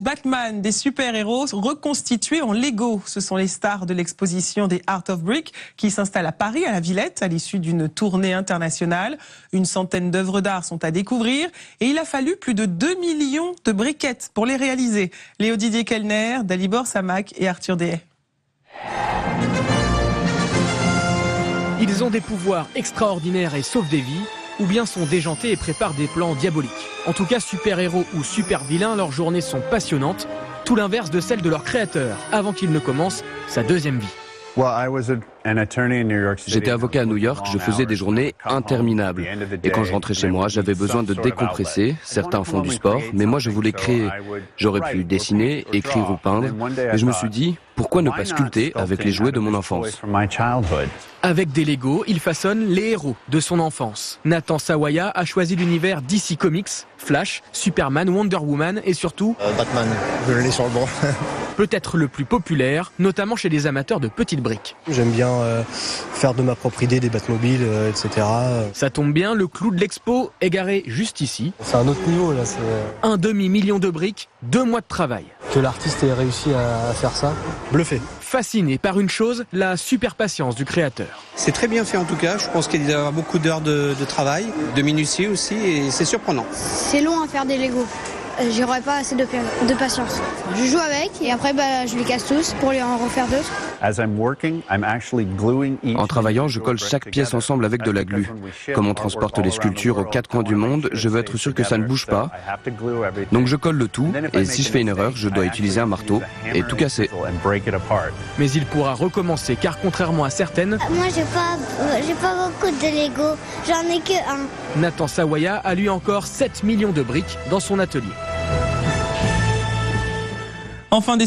Batman, des super-héros reconstitués en Lego. Ce sont les stars de l'exposition des Art of Brick qui s'installe à Paris, à la Villette, à l'issue d'une tournée internationale. Une centaine d'œuvres d'art sont à découvrir et il a fallu plus de 2 millions de briquettes pour les réaliser. Léo Didier Kellner, Dalibor Samac et Arthur Dehaye. Ils ont des pouvoirs extraordinaires et sauvent des vies, ou bien sont déjantés et préparent des plans diaboliques. En tout cas, super-héros ou super-vilains, leurs journées sont passionnantes, tout l'inverse de celles de leur créateur, avant qu'il ne commence sa deuxième vie. J'étais avocat à New York, je faisais des journées interminables. Et quand je rentrais chez moi, j'avais besoin de décompresser. Certains font du sport, mais moi je voulais créer. J'aurais pu dessiner, écrire ou peindre. Mais je me suis dit, pourquoi ne pas sculpter avec les jouets de mon enfance? Avec des Lego, il façonne les héros de son enfance. Nathan Sawaya a choisi l'univers DC Comics, Flash, Superman, Wonder Woman et surtout Batman, je l'ai sur le banc. peut-être le plus populaire, notamment chez les amateurs de petites briques. J'aime bien faire de ma propre idée des Batmobiles, etc. Ça tombe bien, le clou de l'expo est garé juste ici. C'est un autre niveau là. Un demi-million de briques, 2 mois de travail. Que l'artiste ait réussi à faire ça, bluffé. Fasciné par une chose, la super patience du créateur. C'est très bien fait en tout cas, je pense qu'il y a beaucoup d'heures de travail, de minutie aussi, et c'est surprenant. C'est long à faire des Lego. J'aurais pas assez de patience. Je joue avec et après je les casse tous pour lui en refaire d'autres. En travaillant, je colle chaque pièce ensemble avec de la glu. Comme on transporte les sculptures aux 4 coins du monde, je veux être sûr que ça ne bouge pas. Donc je colle le tout, et si je fais une erreur, je dois utiliser un marteau et tout casser. Mais il pourra recommencer, car contrairement à certaines, moi j'ai pas beaucoup de Lego, j'en ai que un. Nathan Sawaya a lui encore 7 millions de briques dans son atelier. Enfin, des